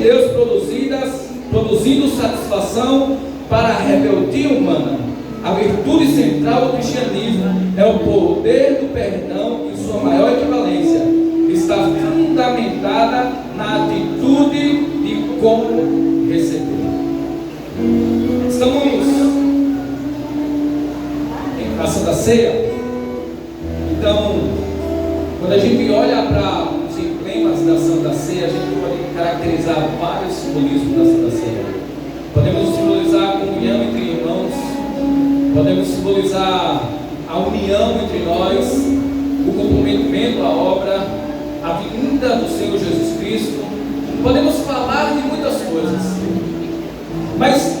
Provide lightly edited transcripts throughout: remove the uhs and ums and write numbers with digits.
Deus produzindo satisfação para a rebeldia humana. A virtude central do cristianismo é o poder do perdão e sua maior equivalência está fundamentada na atitude de como receber. Estamos em Santa Ceia. Então, quando a gente olha para os emblemas da Santa Ceia, a gente pode caracterizar vários simbolismos da Santa Ceia. Podemos simbolizar a comunhão entre irmãos, podemos simbolizar a união entre nós, o comprometimento à obra, a vinda do Senhor Jesus Cristo. Podemos falar de muitas coisas, mas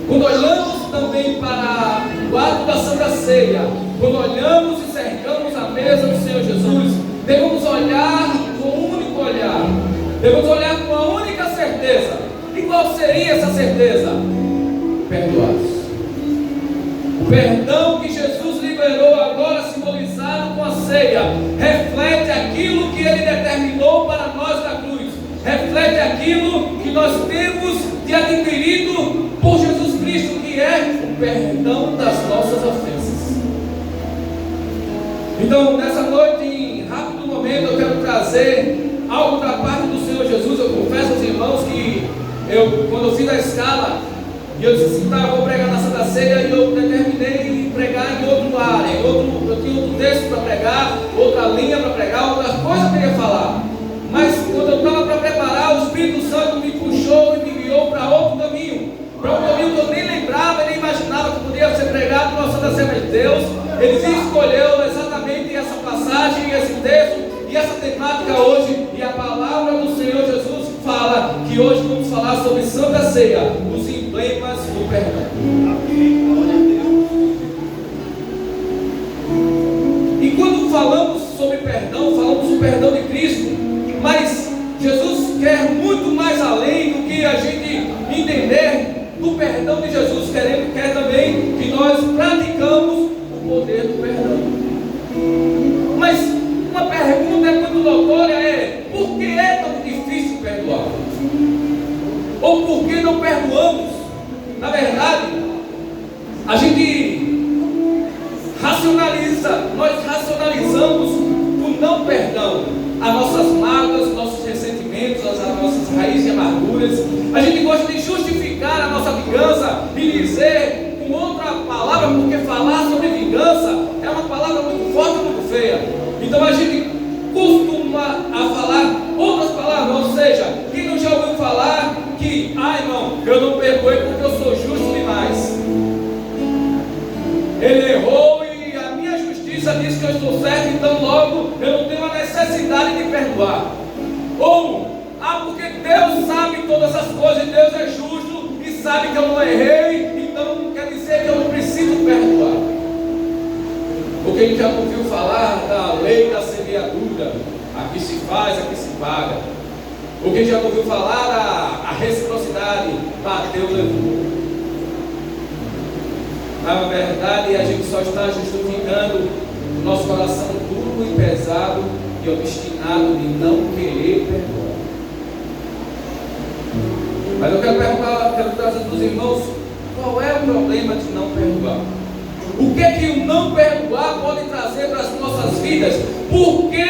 quando olhamos também para o ato da Santa Ceia, quando olhamos e cercamos a mesa do Senhor Jesus, devemos olhar com um único olhar, devemos olhar com a única certeza. E qual seria essa certeza? Perdoados. O perdão que Jesus liberou, agora simbolizado com a ceia, reflete aquilo que Ele determinou para nós na cruz, reflete aquilo que nós temos de adquirido por Jesus Cristo, que é o perdão das nossas ofensas. Então, nessa noite, em rápido momento, eu quero trazer algo da parte do Senhor Jesus. Eu confesso aos irmãos que quando eu fiz a escala, e eu disse assim, tá, eu vou pregar na Santa Ceia, e eu determinei pregar em outra área, eu tinha outro texto para pregar, outra linha para pregar, outras coisas eu queria falar. Mas quando eu estava para preparar, o Espírito Santo me puxou e me guiou para outro caminho, para um caminho que eu nem lembrava, nem imaginava que poderia ser pregado na Santa Ceia de Deus. Ele escolheu exatamente essa passagem, esse texto e essa temática hoje, e a palavra do Senhor Jesus fala que hoje vamos falar sobre Santa Ceia, os emblemas do perdão. E quando falamos sobre perdão, falamos do perdão de Cristo, mas Jesus quer muito mais além do que a gente entender do perdão de Jesus. Quer também que nós praticamos o poder do perdão. Mas uma pergunta muito notória é: por que é tão difícil perdoar? Ou por que não perdoamos? Na verdade, a gente nós racionalizamos o não perdão, as nossas mágoas, os nossos ressentimentos, as nossas raízes e amarguras. A gente gosta de justificar a nossa vingança e dizer com outra palavra, porque falar sobre vingança é uma palavra muito forte, muito feia. Então a gente costuma a falar outras palavras, ou seja, quem não já ouviu falar que, irmão, eu não perdoei porque eu sou justo demais. Ele errou e a minha justiça diz que eu estou certo, então logo eu não tenho a necessidade de perdoar. Ou, porque Deus sabe todas essas coisas, Deus é justo e sabe que eu não errei, então quer dizer que eu não preciso perdoar. Porque a gente já ouviu falar da lei da semeadura, aqui se faz, aqui se paga. Porque já ouviu falar da reciprocidade, bateu, levou. Na verdade, a gente só está justificando o nosso coração duro e pesado e obstinado de não querer perdoar. Mas eu quero trazer para os irmãos, qual é o problema de não perdoar? O que o não perdoar pode trazer para as nossas vidas? Por que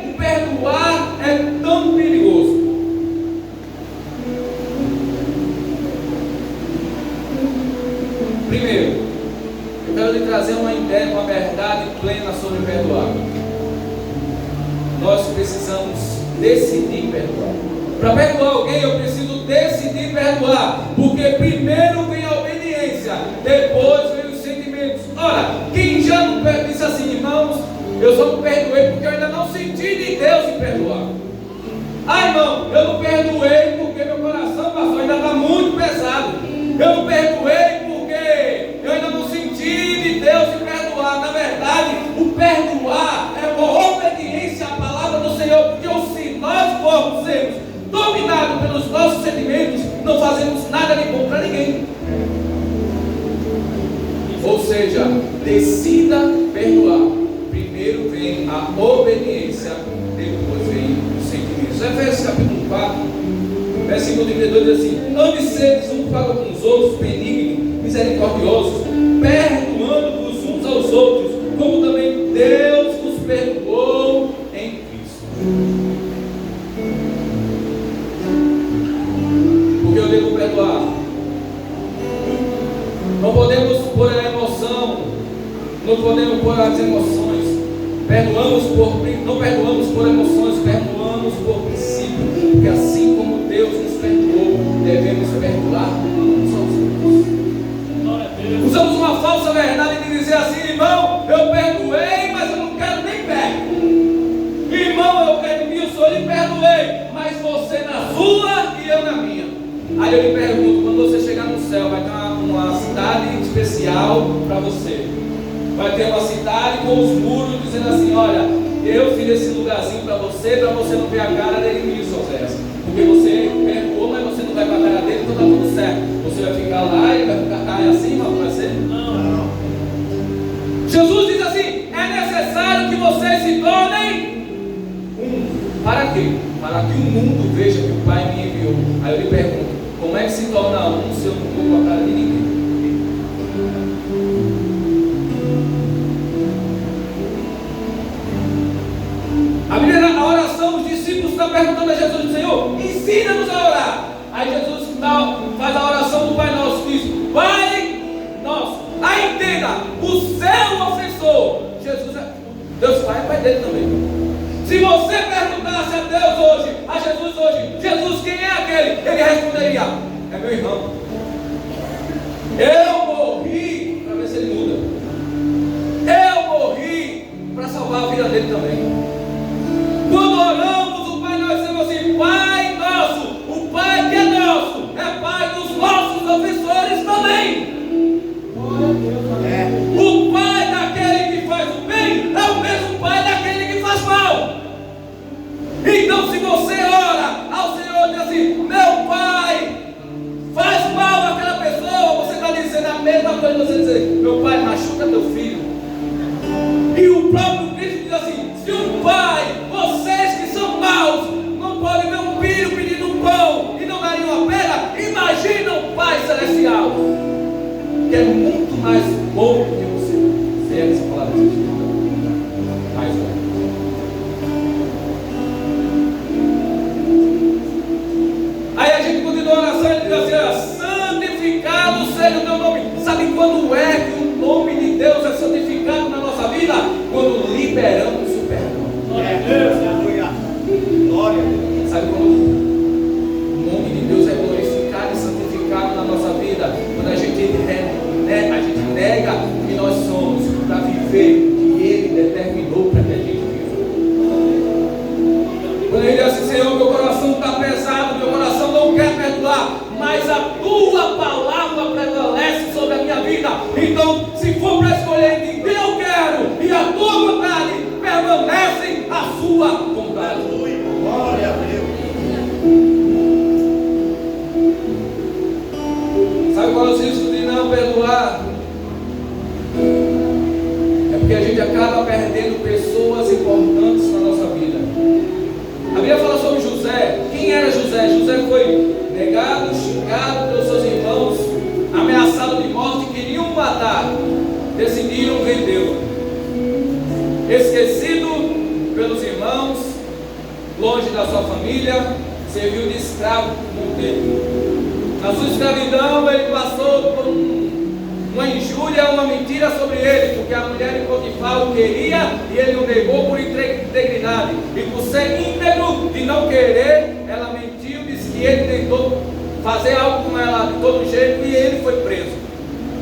o perdoar é tão perigoso? Primeiro, eu quero lhe trazer uma ideia, uma verdade plena sobre perdoar. Nós precisamos decidir perdoar. Para perdoar alguém, eu preciso decidir perdoar, porque primeiro vem a obediência, depois vem os sentimentos. Ora, quem já não disse assim, irmãos, eu só não perdoei porque eu ainda não senti de Deus em perdoar. Irmão, eu não perdoei porque meu coração passou, ainda está muito pesado. Eu não perdoei porque eu ainda não senti de Deus em perdoar. Na verdade, o perdoar é uma obediência à palavra do Senhor, porque se nós formos dominados pelos nossos sentimentos, não fazemos nada de bom para ninguém. Ou seja, decida perdoar. Primeiro vem a obediência, depois vem os sentimentos. Efésios capítulo 4, Versículo 32 diz assim: ame-se uns para com os outros, benignos, misericordiosos, perdoando-vos uns aos outros, como também Deus vos perdoou em Cristo. Porque eu devo perdoar. Não podemos pôr a emoção, não podemos pôr as emoções. Não perdoamos por emoções, perdoamos por princípio. Porque assim como Deus nos perdoou, devemos perdoar uns aos outros. Usamos uma falsa verdade de dizer assim: irmão, eu perdoei, mas eu não quero nem perto. Irmão, eu perdoei, o Senhor lhe perdoei, mas você na sua e eu na minha. Aí eu lhe pergunto: quando você chegar no céu, vai ter uma cidade especial para você. Vai ter uma cidade com os muros dizendo assim: olha, eu fiz esse lugarzinho para você não ver a cara dele nisso, Oséias. Porque você perdoou, mas você não vai para a cara dele, então está tudo certo. Você vai ficar lá e vai ficar cara acima, vai ser? Não. Jesus diz assim: é necessário que vocês se tornem um. Para quê? Para que o mundo veja que o Pai me enviou. Aí eu lhe pergunto: como é que se torna um se eu não estou com a cara de ninguém? A oração, os discípulos estão perguntando a Jesus: Senhor, ensina-nos a orar. Aí Jesus faz a oração do Pai Nosso, diz: Pai Nosso. Aí entenda, o seu ofensor, Deus Pai é Pai dele também. Se você perguntasse a Deus hoje, a Jesus hoje: Jesus, quem é aquele? Ele responderia: é meu irmão. Eu morri para ver se ele muda. Eu morri para salvar a vida dele também. Quando oramos, o Pai Nosso, dizemos assim: Pai Nosso, o Pai que é nosso, é Pai dos nossos ofensores também. O Pai daquele que faz o bem é o mesmo Pai daquele que faz mal. Então, se você ora ao Senhor e diz assim: meu Pai faz mal àquela pessoa, você está dizendo a mesma coisa. Você dizer: meu Pai machuca teu filho. E o próprio Cristo diz assim: se um pai, vocês que são maus, não podem ver um filho pedindo pão e não darem uma pedra, imagina o Pai Celestial, que é muito mais bom do que você. Você é essa palavra de Deus. Mais bom. Aí a gente continua a oração e diz assim: santificado seja o teu nome. Sabe quando é que o nome de Deus é santificado na nossa vida? Quando liberamos o perdão. Glória a Deus. Glória a Deus. Sabe quando o nome de Deus é glorificado e santificado na nossa vida? Quando a gente nega o que nós somos para viver o que Ele determinou para que a gente viva. Quando Ele diz assim: Senhor, meu coração está pesado, meu coração não quer perdoar, mas a tua palavra prevalece sobre a minha vida. Então, se for para escolher entre o que eu quero e a tua vontade, permanecem a sua vontade. Glória a Deus. Sabe qual é o risco de não perdoar? É porque a gente acaba perdendo pessoas importantes na nossa vida. A Bíblia fala sobre José. Quem era José? José foi negado, xingado pelos seus irmãos, ameaçado de morte, queriam matar, decidiram vendê-lo. Esquecido pelos irmãos, longe da sua família, serviu de escravo por um tempo. Na sua escravidão, ele passou por uma injúria, uma mentira sobre ele, porque a mulher de Potifar o queria e ele o negou por integridade. E por ser íntegro de não querer, ela mentiu, disse que ele tentou fazer algo com ela de todo jeito e ele foi preso.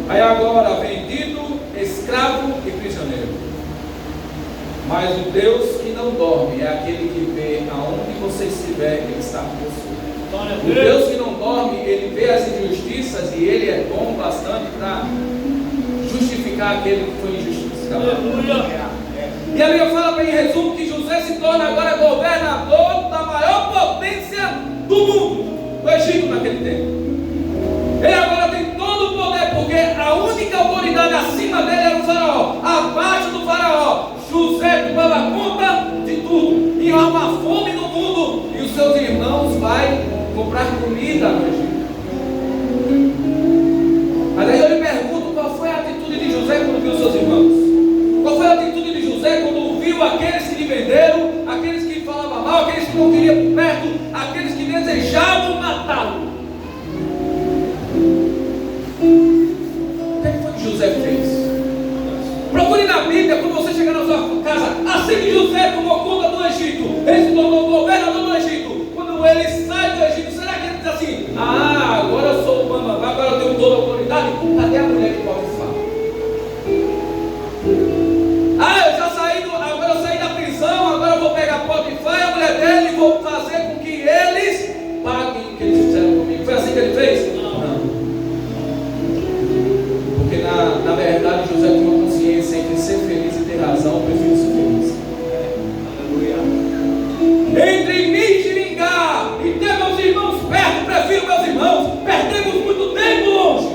Aí agora, vendido, escravo e prisioneiro. Mas o Deus que não dorme é aquele que vê aonde você estiver, Ele está com você. O Deus que não dorme, Ele vê as injustiças e Ele é bom bastante para justificar aquele que foi injustiçado. E a Bíblia fala bem em resumo que José se torna agora governador da maior potência do mundo, do Egito naquele tempo. Ele agora tem todo o poder, porque a única autoridade acima dele era o faraó. Abaixo do faraó, José tomava conta de tudo. E há uma fome no mundo e os seus irmãos vão comprar comprar comida no Egito. Mas aí eu lhe pergunto, qual foi a atitude de José quando viu seus irmãos? Qual foi a atitude de José quando viu aqueles que lhe venderam, aqueles que falavam mal, aqueles que não queriam por perto, aqueles que desejavam matá-lo? O que foi que José fez? Procure na Bíblia, quando você chegar na sua casa, assim que José tomou conta do Egito, ele se tornou governador do Egito. Quando ele sai do Egito, será que ele diz assim: ah, agora eu sou o mamãe, agora eu tenho toda a autoridade? Cadê a mulher de Potifar? Ah, agora eu saí da prisão, agora eu vou pegar Potifar e a mulher dele e vou fazer com que eles paguem o que eles fizeram comigo. Foi assim que ele fez? Não. Porque na verdade José tinha uma consciência entre ser feliz e ter razão. Eu prefiro ser feliz. Entre me xingar e ter meus irmãos perto, prefiro meus irmãos. Perdemos muito tempo longe.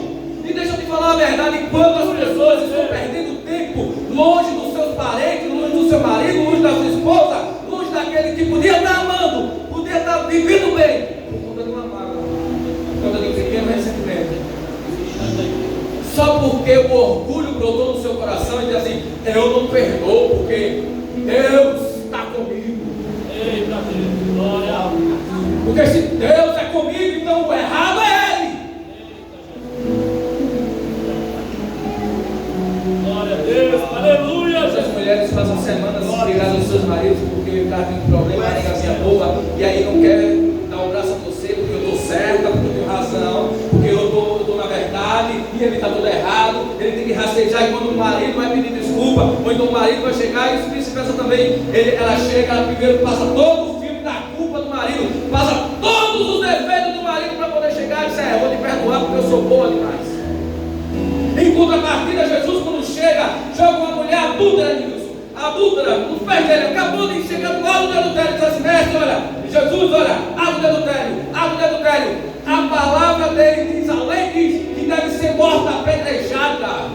E deixa eu te falar a verdade: enquanto as pessoas estão perdendo tempo longe dos seus parentes, longe do seu marido, longe da sua esposa, longe daquele que podia estar amando, podia estar vivendo bem, por conta de uma mágoa, por conta de um pequeno ressentimento, só porque o orgulho brotou no seu coração e diz assim: eu não perdoo porque Deus está comigo. Eita Deus, glória. Porque se Deus é comigo, então o errado é Ele. Glória a Deus, aleluia. As mulheres passam semanas brigadas com seus maridos porque o cara tem um problema, uma negazinha boa, e aí não quer dar o braço a você porque eu estou certa, porque eu tenho razão, porque eu estou na verdade e ele está todo errado. Ele tem que rastejar, e quando o marido vai pedir desculpa, ou então o marido vai chegar, e isso vice-versa também. Ela chega, ela primeiro passa todo o filme da culpa do marido, passa todos os defeitos do marido para poder chegar e dizer: eu vou te perdoar porque eu sou boa demais. Em contrapartida, Jesus, quando chega, joga uma mulher adúltera nisso, adúltera, nos pés dele, acabou de chegar no alto do adultério, diz assim: mestre, olha, Jesus, olha, ato de adultério, ato de adultério. A palavra dele diz, além diz, que deve ser morta apedrejada.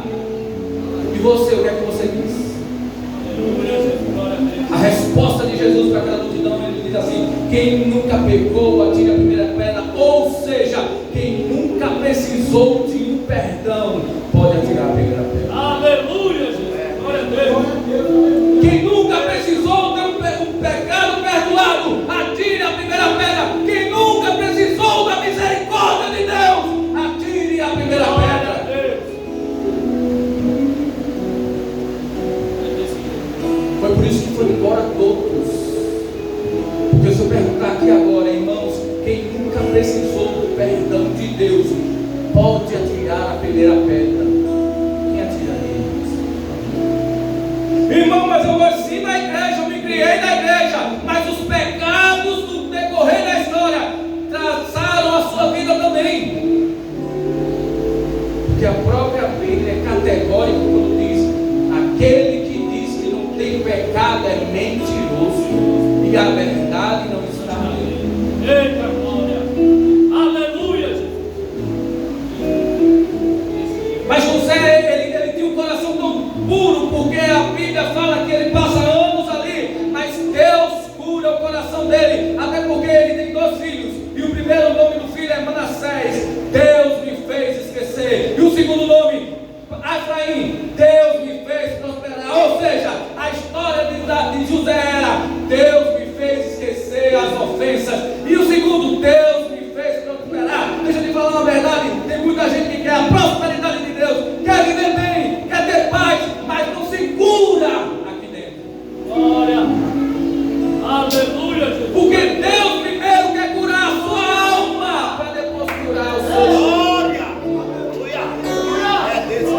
E você, o que é que você diz? A resposta de Jesus para aquela multidão, ele diz assim: quem nunca pecou, atire a primeira pedra. Ou seja, quem nunca precisou de um perdão, pode atirar a primeira pedra. Aleluia, Jesus. Glória a Deus. Quem nunca precisou ter um pecado perdoado, atire a primeira pedra. Quem nunca precisou da misericórdia de Deus, atire a primeira pedra. Foi por isso que foram embora todos. Porque se eu perguntar aqui agora, irmãos, quem nunca precisou do perdão de Deus, pode atirar a primeira pedra. Quem atiraria? Irmão, mas eu nasci na igreja, eu me criei na igreja, mas os pecados do decorrer da história traçaram a sua vida também. Porque a própria Bíblia é categórica quando diz: aquele que diz que não tem pecado é mentiroso, e a verdade não está nele. Eita glória. Aleluia, Jesus. Mas José, ele tinha um coração tão puro, porque a Bíblia fala que ele passa anos ali, mas Deus cura o coração dele, até porque ele tem 2 filhos, e o primeiro nome do filho é Manassés, Deus me fez esquecer, e o segundo nome, Efraim, Deus me fez prosperar. Ou seja, a história de José era: Deus me fez esquecer as ofensas, e o segundo, Deus me fez prosperar. Deixa eu te falar uma verdade: tem muita gente que quer a prosperidade de Deus, quer viver bem, quer ter paz, mas não se cura aqui dentro. Glória. Aleluia, Jesus. Porque Deus primeiro quer curar a sua alma, para depois curar o seu. Glória! Aleluia! É Deus.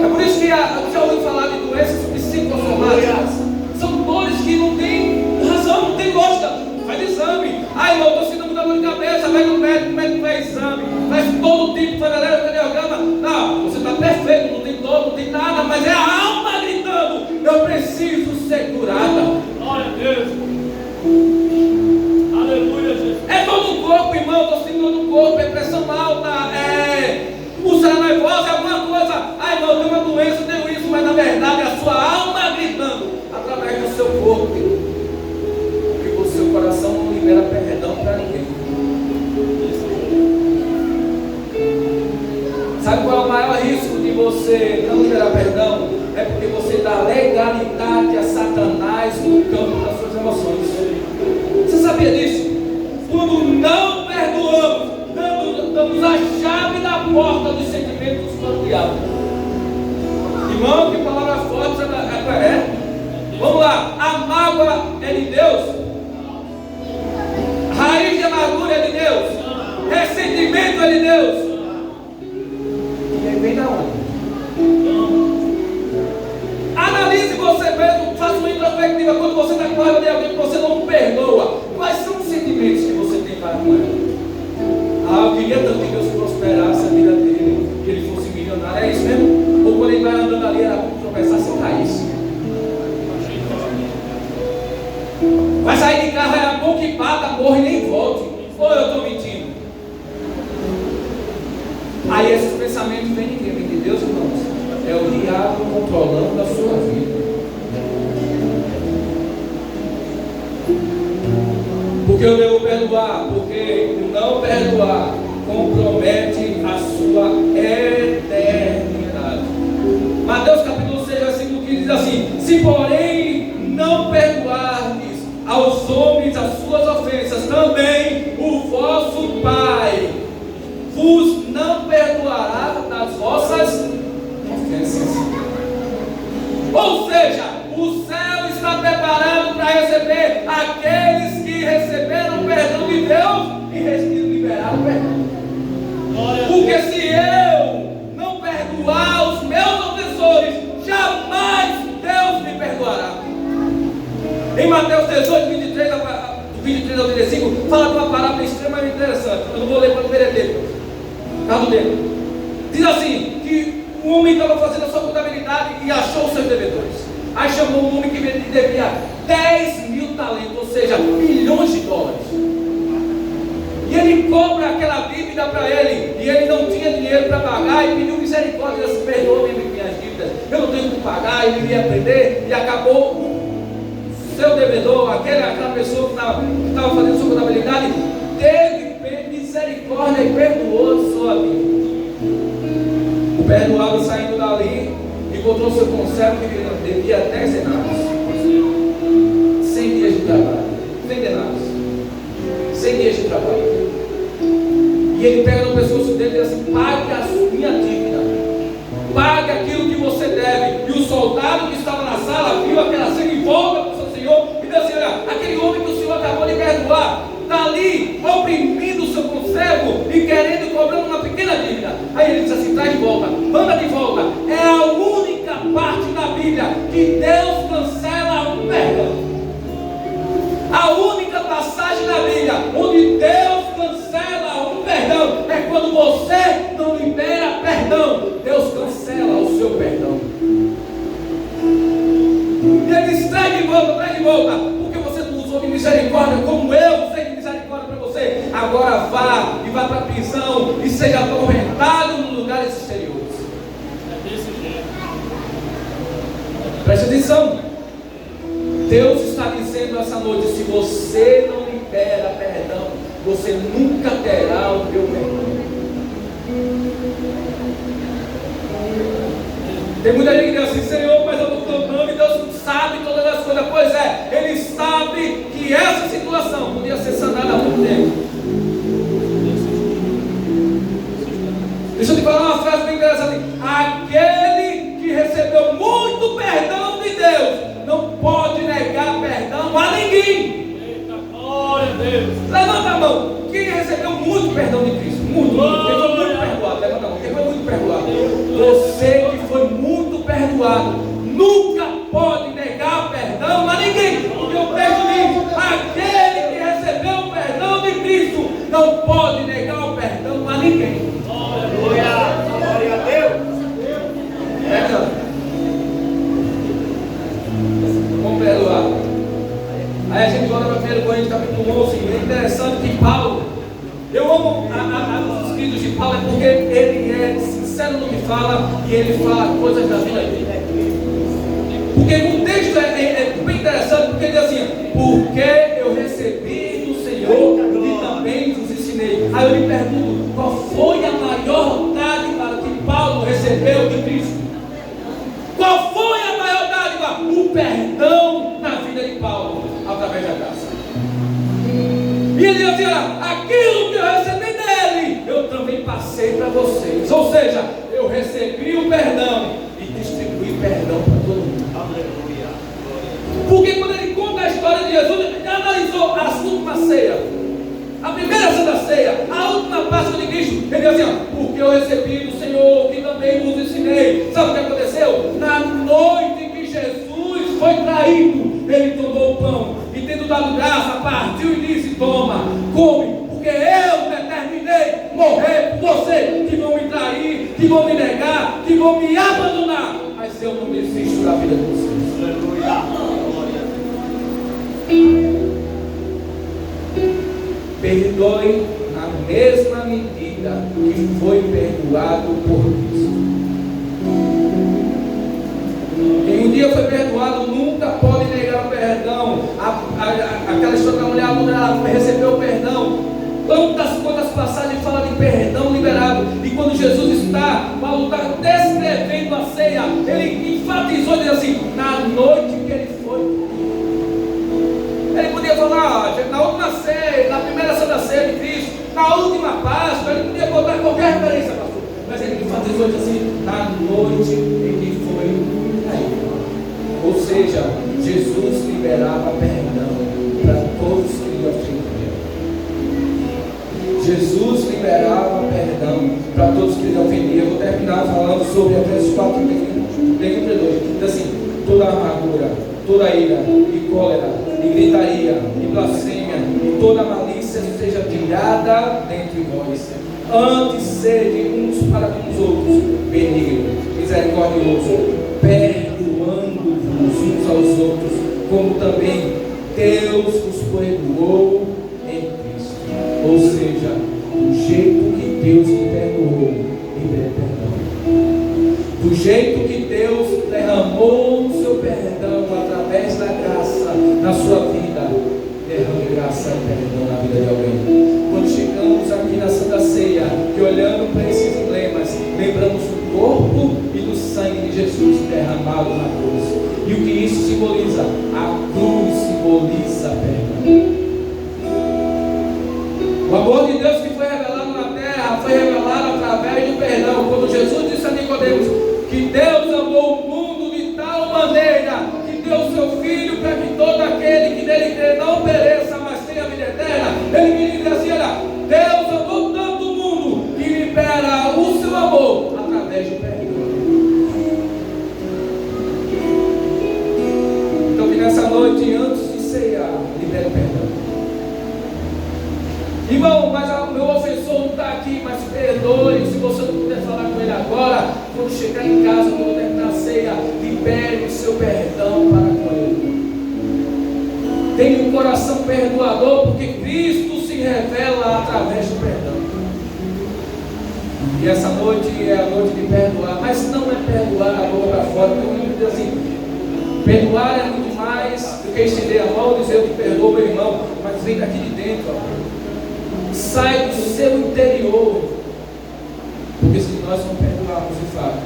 É por isso que já ouviu falar de doenças psicossomáticas. São dores que não tem razão, não tem lógica. Faz exame. Ai, irmão, estou sentindo muita dor de cabeça. Vai no médico, o médico faz exame. Faz todo tipo de cardiograma. Não, você está perfeito, não tem dor, não tem nada, mas é a alma gritando: eu preciso ser curada. Glória a Deus. Aleluia, Jesus. É todo o corpo, irmão. Estou sentindo todo o corpo, é pressão alta, úlcera nervosa, é alguma coisa. Ai, irmão, eu tenho uma doença, eu tenho isso, mas na verdade é a sua alma gritando através do seu corpo. libera perdão para ninguém. Sabe qual é o maior risco de você não liberar perdão? É porque você dá legalidade a Satanás no campo das suas emoções. Você sabia disso? Quando não perdoamos, damos a chave da porta dos sentimentos para o diabo. Irmão, que palavra forte é? Vamos lá, a mágoa é de Deus, raiz de amargura é de Deus, ressentimento é de Deus. E aí vem da onde? Analise você mesmo, faça uma introspectiva. Quando você está com raiva de alguém que você não perdoa, quais são os sentimentos que você tem para com ela? Eu queria tanto que Deus prosperasse a vida dele, que ele fosse milionário. É isso mesmo? Ou quando ele vai andando ali, era como tropeçar se caísse. Vai sair de carro, era bom que bata, morre e nem volte. Ou eu estou mentindo? Aí esses pensamentos vêm de quem? Vem de Deus, irmãos. É o diabo controlando a sua vida. Porque eu devo perdoar? Porque não perdoar compromete a sua eternidade. Mateus capítulo 6, versículo 15 diz assim: se porém não perdoardes aos homens as suas ofensas, também o vosso Pai vos não perdoará das vossas ofensas. Ou seja, o céu está preparado para receber aqueles que receberam o perdão de Deus e liberaram o perdão. Porque se eu não perdoar os meus ofensores, jamais Deus me perdoará. Em Mateus 18, 23 ao 35, fala de uma parábola extremamente interessante. Eu não vou ler para não perder tempo. Caso dele. Diz assim, que um homem estava fazendo a sua contabilidade e achou os seus devedores. Aí chamou um homem que devia 10 mil talentos, ou seja, milhões de dólares. E ele cobra aquela dívida para ele, e ele não tinha dinheiro para pagar, e pediu misericórdia, ele perdoou minhas dívidas, eu não tenho como pagar, ele iria aprender, e acabou o seu devedor, aquela pessoa que estava fazendo sua contabilidade, teve misericórdia e perdoou sua vida. O perdoado saindo dali, encontrou seu conservo que devia 10 denários, 100 dias de trabalho, 100 denários, 100 dias de trabalho. E ele pega no pescoço dele e diz assim: pague a minha dívida, pague aquilo que você deve. E o soldado que estava na sala viu aquela cena e volta para o seu senhor e diz assim: olha, aquele homem que o senhor acabou de perdoar está ali oprimindo o seu conservo e querendo, cobrando uma pequena dívida. Aí ele diz assim: traz de volta, manda de volta. É a única parte da Bíblia que Deus cancela o perdão. A única passagem da Bíblia onde Deus cancela o perdão é quando você não libera perdão. Deus cancela o seu perdão. E ele diz: traz de volta, porque você não usou de misericórdia como eu usei de misericórdia para você. Agora vá e vá para a prisão e seja atormentado nos lugares exteriores. Preste atenção. Deus está dizendo essa noite: se você não libera perdão, você nunca terá o meu perdão. Tem muita gente que diz assim: Senhor, mas eu estou clamando e Deus sabe todas as coisas. Pois é, Ele sabe que essa situação podia ser sanada há muito tempo. Deixa eu te falar uma frase bem interessante: aquele que recebeu muito perdão de Deus não pode negar perdão a ninguém. Eita, glória a Deus. Levanta a mão. Quem recebeu muito perdão de Cristo? Muito. Quem foi muito perdoado? Levanta a mão. Quem foi muito perdoado? Você que foi muito perdoado nunca pode negar perdão a ninguém. Porque o texto diz: aquele que recebeu o perdão de Cristo não pode negar o perdão a ninguém. Glória a Deus. Vamos perdoar. Aí a gente volta para 1 Coríntios capítulo 11. É interessante que Paulo, eu amo os escritos de Paulo, é porque ele é sincero no que fala e ele fala coisas da vida dele. Porque o texto é bem interessante, porque ele diz assim: porque eu recebi do Senhor Aí eu lhe pergunto, qual foi a maior dádiva que Paulo recebeu de Cristo? Qual foi a maior dádiva? O perdão na vida de Paulo, através da graça. E ele dizia, aquilo que eu recebi dele, eu também passei para vocês. Ou seja, eu recebi o perdão e distribuí perdão para todo mundo. Aleluia. Porque quando ele conta a história de Jesus, ele analisou a última ceia, a primeira Santa Ceia, a última Páscoa de Cristo. Ele diz assim, porque eu recebi do Senhor, que também vos ensinei. Sabe o que aconteceu? Na noite que Jesus foi traído, ele tomou o pão e, tendo dado graça, partiu e disse, toma, come, porque eu determinei morrer por você, que vão me trair, que vão me negar, que vão me abandonar, mas eu não desisto da vida de vocês. Aleluia. Perdoe na mesma medida que foi perdoado por Cristo. Quem um dia foi perdoado nunca pode negar o perdão. Aquela história da mulher adulta, ela recebeu o perdão. Quantas passagens falam de perdão liberado. E quando Jesus está, Paulo está descrevendo a ceia, ele enfatizou e diz assim, na noite que ele foi. Ele podia falar, na última ceia, na primeira Santa Ceia de Cristo, na última Páscoa, ele podia botar qualquer referência, pastor. Mas ele enfatizou e diz assim, na noite em que foi traído. Ou seja, Jesus liberava perdão para todos que lhe ofendiam. Jesus liberava perdão para todos que lhe ofendiam. Eu vou terminar falando sobre Efésios 4, 32. Diz assim, toda amargura, toda ira e cólera, e gritaria, e blasfêmia, e toda malícia seja tirada dentre vós. Antes sede uns para com os outros, benigno, misericordioso, perdoando-vos uns aos outros, como também Deus vos perdoou em Cristo. Ou seja, do jeito que Deus te perdoou, libere perdão. Do jeito que Deus derramou o seu perdão através da graça na sua vida, derrame graça e perdão na vida de alguém. Quando chegamos aqui na Santa Ceia, que olhando para esses emblemas, lembramos do corpo e do sangue de Jesus derramado na cruz. E o que isso simboliza? A cruz simboliza perdão. O amor de Deus que foi revelado na terra, foi revelado através do perdão. Quando Jesus disse a Nicodemos que Deus amou o mundo de tal maneira que deu o seu Filho para que todo aquele que nele crê não pereça, mas tenha vida eterna. Ele queria dizer assim, olha, Deus amou tanto o mundo que libera o seu amor através do perdão. Então que nessa noite, antes de cear, libere o perdão. Irmão, mas o meu ofensor não está aqui, mas perdoe. Se você não puder falar com ele agora, quando chegar em casa, quando terminar a ceia, libere o seu perdão para com ele. Tenha um coração perdoador, porque Cristo se revela através do perdão. E essa noite é a noite de perdoar, mas não é perdoar a boca para fora, porque o Bíblia diz assim, perdoar é muito mais do que estender a mão e dizer eu te perdoo, meu irmão, mas vem daqui de dentro, ó. Sai do seu interior, porque se nós não perdoarmos de fato,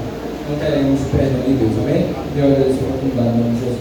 não teremos perdão de Deus, amém? Eu agradeço por oportunidade, em nome de Jesus.